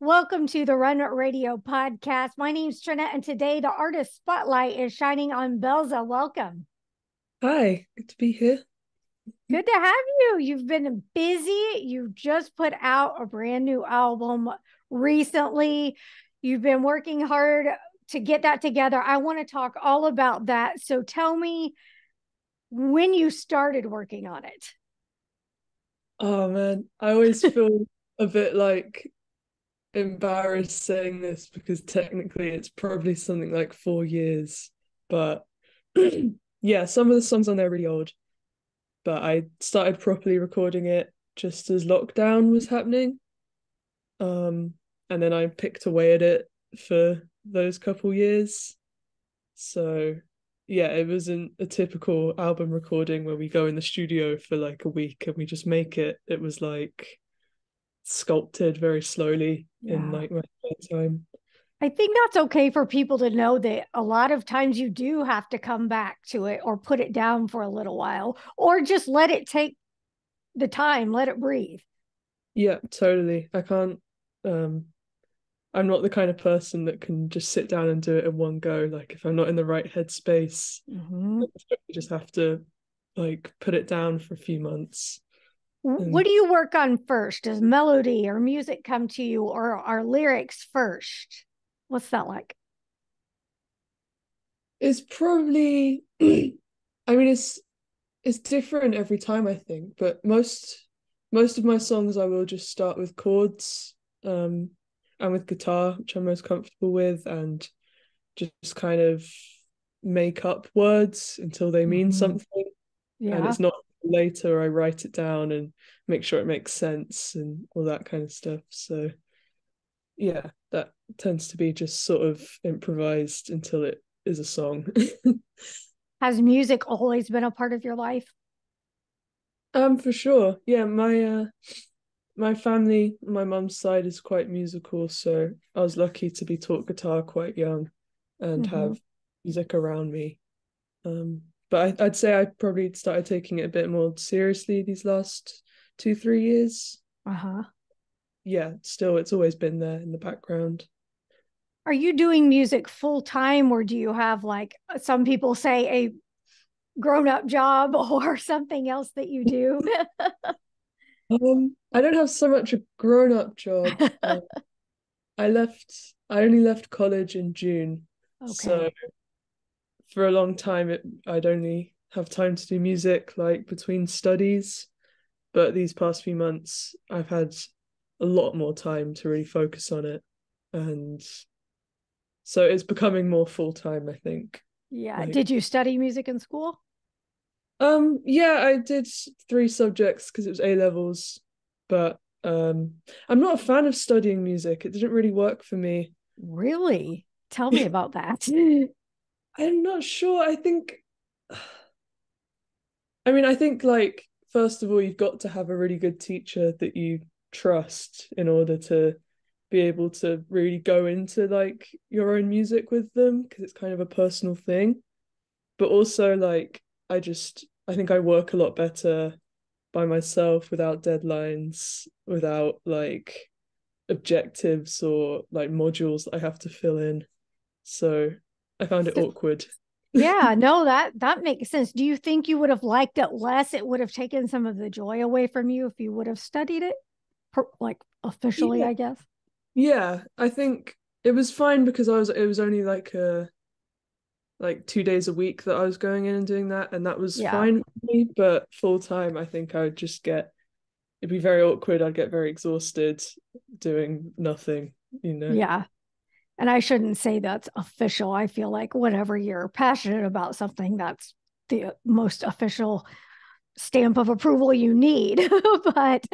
Welcome to the Run Radio podcast. My name's Trina, and today the artist spotlight is shining on Bellza. Welcome. Hi, good to be here. Good to have you. You've been busy. You've just put out a brand new album recently. You've been working hard to get that together. I want to talk all about that. So tell me when you started working on it. Oh man, I always feel a bit like embarrassed saying this because technically it's probably something like 4 years. But yeah, some of the songs on there are really old. But I started properly recording it just as lockdown was happening. And then I picked away at it for those couple years. So yeah, it wasn't a typical album recording where we go in the studio for like a week and we just make it. It was like sculpted very slowly in Yeah. like my spare time. I think that's okay for people to know that a lot of times you do have to come back to it or put it down for a little while or just let it take the time, let it breathe. Yeah, totally. I can't um I'm not the kind of person that can just sit down and do it in one go. Like if I'm not in the right headspace, Mm-hmm. I just have to like put it down for a few months. What And do you work on first? Does melody or music come to you, or are lyrics first? What's that like? it's probably I mean it's different every time I think, but most of my songs I will just start with chords and with guitar, which I'm most comfortable with, and just kind of make up words until they mean Mm-hmm. something. And Yeah. it's not later I write it down and make sure it makes sense and all that kind of stuff. So yeah, that tends to be just sort of improvised until it is a song. Has music always been a part of your life? For sure. Yeah, my family, my mum's side is quite musical, so I was lucky to be taught guitar quite young and Mm-hmm. have music around me. But I'd say I probably started taking it a bit more seriously these last 2, 3 years. Uh-huh. Yeah, still, it's always been there in the background. Are you doing music full time, or do you have, like some people say, a grown up job or something else that you do? I don't have so much a grown-up job. I only left college in June, so Okay. for a long time I'd only have time to do music like between studies. But these past few months, I've had a lot more time to really focus on it, and so it's becoming more full time, I think. Yeah. Like, Did you study music in school? yeah, I did three subjects because it was A levels, but I'm not a fan of studying music. It didn't really work for me. Really? Tell me about that. I'm not sure. I think like first of all, you've got to have a really good teacher that you trust in order to be able to really go into like your own music with them because it's kind of a personal thing. But also like I think I work a lot better by myself without deadlines, without like objectives or like modules that I have to fill in. So I found it So, awkward. yeah, no, that makes sense. Do you think you would have liked it less? It would have taken some of the joy away from you if you would have studied it, like officially, Yeah. I guess. Yeah, I think it was fine because it was only like 2 days a week that I was going in and doing that, and that was Yeah. fine for me. But full time, I think I would just get it'd be very awkward. I'd get very exhausted doing nothing, you know. Yeah. And I shouldn't say that's official. I feel like whenever you're passionate about something, that's the most official stamp of approval you need. But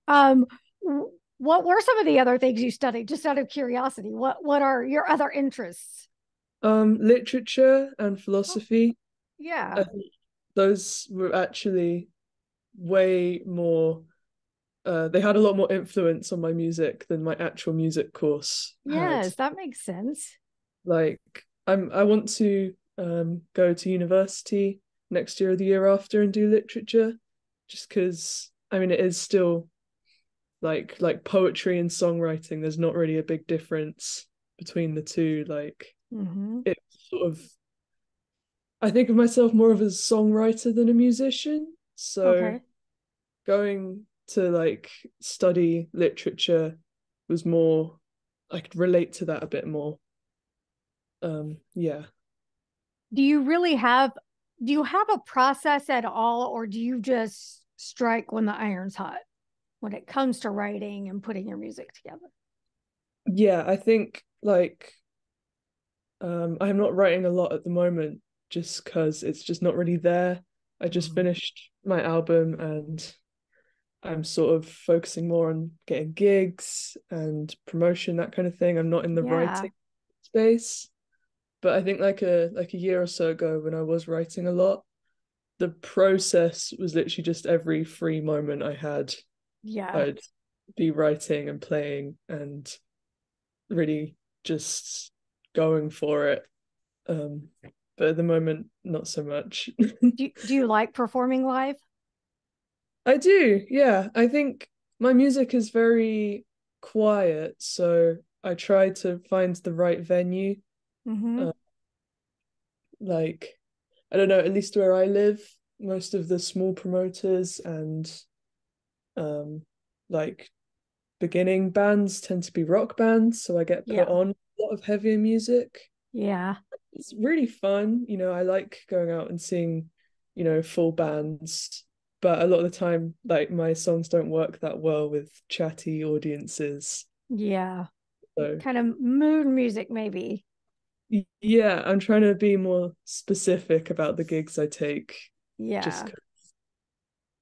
um, what were some of the other things you studied? Just out of curiosity, what are your other interests? Literature and Oh, philosophy. yeah. I think those were actually way more. They had a lot more influence on my music than my actual music course had. Yes, that makes sense. Like, I want to go to university next year or the year after and do literature, just because I mean it is still like poetry and songwriting, there's not really a big difference between the two. Like Mm-hmm. it's sort of, I think of myself more of a songwriter than a musician. So Okay. going to like study literature was more, I could relate to that a bit more. Yeah. Do you really have do you have a process at all, or do you just strike when the iron's hot when it comes to writing and putting your music together? Yeah, I think like I'm not writing a lot at the moment just because it's just not really there. I just Mm. finished my album and I'm sort of focusing more on getting gigs and promotion, that kind of thing. I'm not in the Yeah. writing space. But I think like a year or so ago when I was writing a lot, the process was literally just every free moment I had, Yeah. I'd be writing and playing and really just going for it. Um, but at the moment, not so much. Do you like performing live? I do, yeah. I think my music is very quiet, so I try to find the right venue. Mm-hmm. Uh, like, I don't know, at least where I live, most of the small promoters and um like beginning bands tend to be rock bands, so I get put Yeah. on a lot of heavier music. Yeah. It's really fun. I like going out and seeing, full bands, but a lot of the time, like my songs don't work that well with chatty audiences. Yeah. So Kind of mood music, maybe. yeah, I'm trying to be more specific about the gigs I take, just Yeah. 'cause,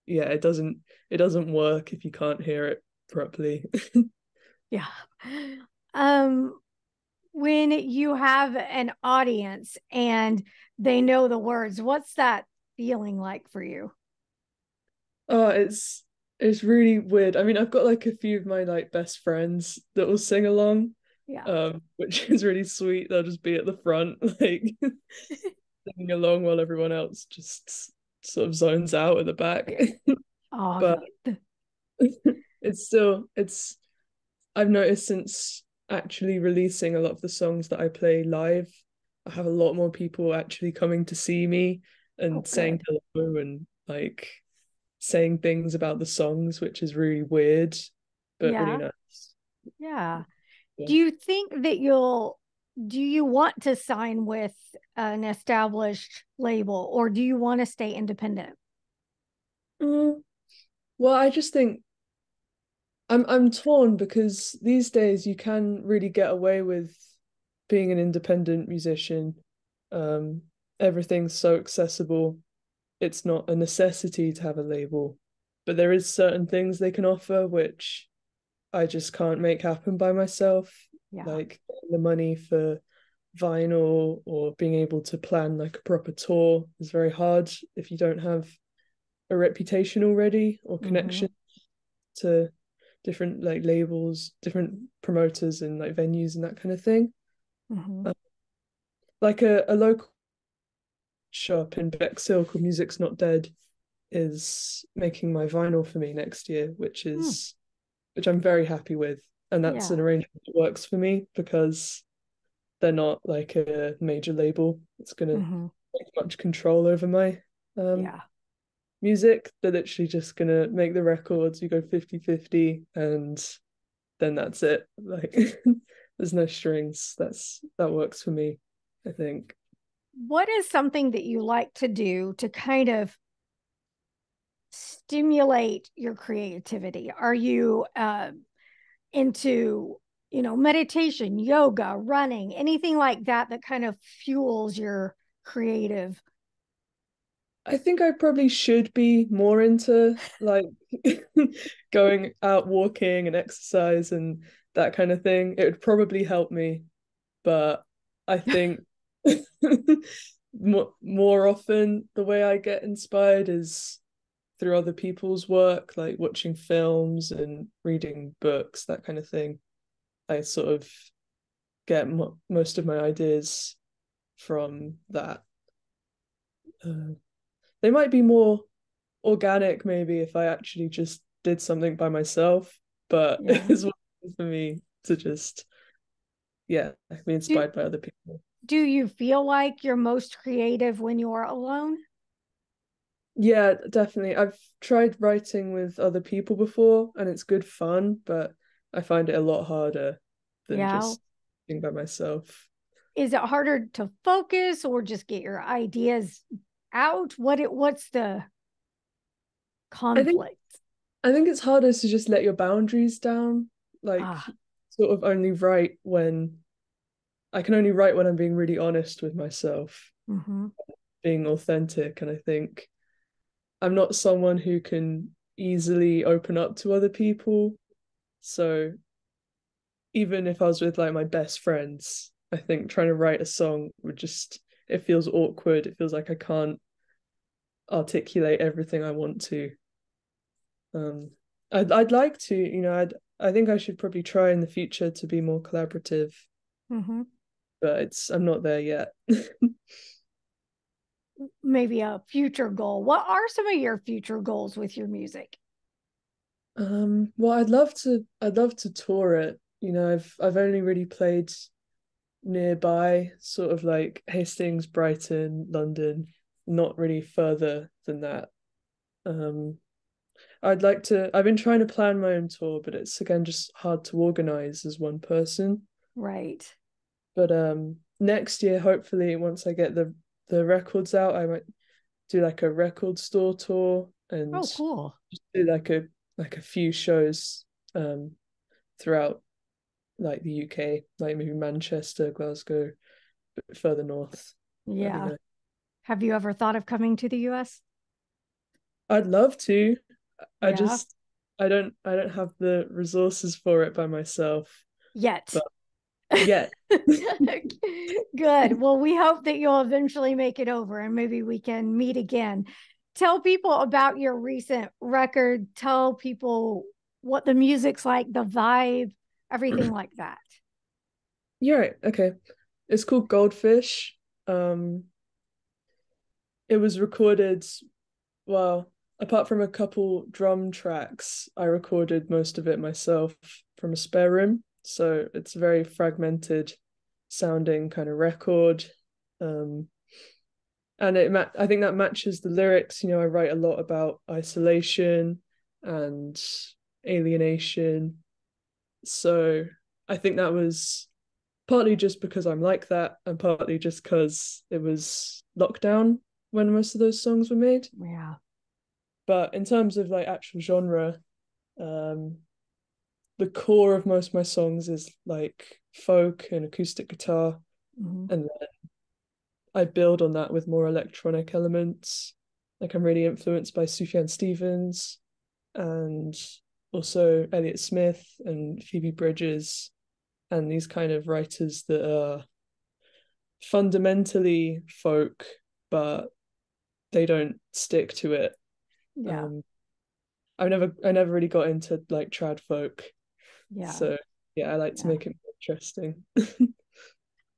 yeah, it doesn't work if you can't hear it properly. Yeah. Um, when you have an audience and they know the words, what's that feeling like for you? Oh, it's really weird. I mean, I've got like a few of my like best friends that will sing along, Yeah. which is really sweet. They'll just be at the front, like singing along while everyone else just sort of zones out at the back. Yeah. Oh, But it's I've noticed since actually releasing a lot of the songs that I play live, I have a lot more people actually coming to see me oh, and saying good. hello and like saying things about the songs, which is really weird, but really Yeah. nice. Yeah. Yeah. Do you think that do you want to sign with an established label, or do you want to stay independent? Mm, well, I just think I'm torn because these days you can really get away with being an independent musician. Um, Everything's so accessible. It's not a necessity to have a label, but there is certain things they can offer which I just can't make happen by myself, Yeah. like the money for vinyl or being able to plan like a proper tour is very hard if you don't have a reputation already or Mm-hmm. connection to different like labels, different promoters and like venues and that kind of thing. Mm-hmm. Uh, like a local shop in Bexhill called Music's Not Dead is making my vinyl for me next year, Mm. which I'm very happy with. And that's an Yeah. arrangement that works for me because they're not like a major label. It's gonna Mm-hmm. take much control over my um Yeah. music. They're literally just gonna make the records, you go 50-50 and then that's it. Like there's no strings. That works for me, I think. What is something that you like to do to kind of stimulate your creativity? Are you into, meditation, yoga, running, anything like that that kind of fuels your creative? I think I probably should be more into like going out walking and exercise and that kind of thing. It would probably help me, but I think more often the way I get inspired is through other people's work, like watching films and reading books, that kind of thing. I sort of get most of my ideas from that. Uh, they might be more organic, maybe, if I actually just did something by myself. but Yeah. it's one for me to just, yeah, be Do inspired by other people. do you feel like you're most creative when you're alone? Yeah, definitely. I've tried writing with other people before and it's good fun, but I find it a lot harder than Yeah. just being by myself. Is it harder to focus or just get your ideas out? What's the I think conflict? I think it's harder to just let your boundaries down, like Ah, sort of only write when I can only write when I'm being really honest with myself, mm-hmm. being authentic, and I think I'm not someone who can easily open up to other people. So even if I was with like my best friends, I think trying to write a song would just it feels awkward. It feels like I can't articulate everything I want to. Um, I'd like to, I think I should probably try in the future to be more collaborative, Mm-hmm. but I'm not there yet. Maybe a future goal. What are some of your future goals with your music? Well, I'd love to tour it. I've only really played nearby, sort of like Hastings, Brighton, London, not really further than that. Um, I've been trying to plan my own tour, but it's again just hard to organize as one person. Right. But next year, hopefully, once I get the records out, I might do like a record store tour and Oh, just cool. do like a few shows throughout like the UK, like maybe Manchester, Glasgow, a bit further north. That'd be Yeah. nice. Have you ever thought of coming to the US? I'd love to. I Yeah. just I don't have the resources for it by myself. Yet. But yet. Good. Well, we hope that you'll eventually make it over and maybe we can meet again. Tell people about your recent record. Tell people what the music's like, the vibe, everything like that. You're right. Okay. It's called Goldfish. Um, it was recorded, well, apart from a couple drum tracks, I recorded most of it myself from a spare room. So it's a very fragmented sounding kind of record. Um, and I think that matches the lyrics. I write a lot about isolation and alienation. So I think that was partly just because I'm like that, and partly just because it was lockdown when most of those songs were made. Yeah. But in terms of like actual genre, um, the core of most of my songs is like folk and acoustic guitar, Mhm. and then I build on that with more electronic elements. Like I'm really influenced by Sufjan Stevens and also Elliott Smith and Phoebe Bridgers and these kind of writers that are fundamentally folk, but they don't stick to it. Yeah. Um, I never really got into like trad folk, Yeah. so yeah, I like to Yeah. make it more interesting.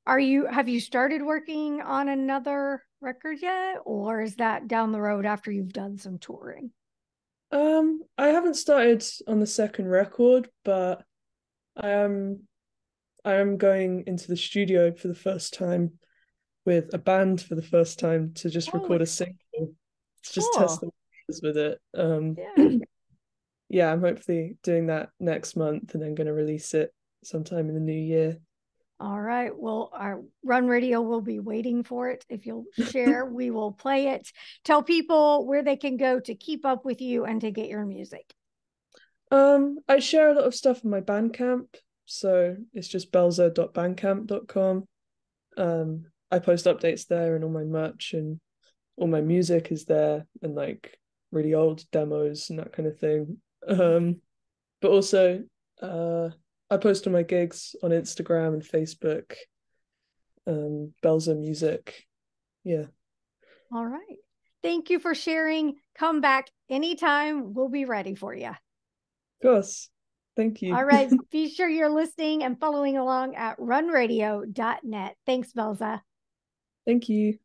Have you started working on another record yet? Or is that down the road after you've done some touring? I haven't started on the second record, but I am I am going into the studio for the first time with a band for the first time to just Oh, record a single, to just test cool. the waters with it. Yeah. Yeah, I'm hopefully doing that next month and then going to release it sometime in the new year. All right. Well, our Run Radio will be waiting for it. If you'll share, we will play it. Tell people where they can go to keep up with you and to get your music. I share a lot of stuff on my Bandcamp, so it's just bellza.bandcamp.com. I post updates there and all my merch and all my music is there and like really old demos and that kind of thing. But also I post all my gigs on Instagram and Facebook, Bellza Music. Yeah, of All right. Thank you for sharing. Come back anytime. We'll be ready for you. course. Thank you. All right. Be sure you're listening and following along at runradio.net. Thanks, Belza. Thank you.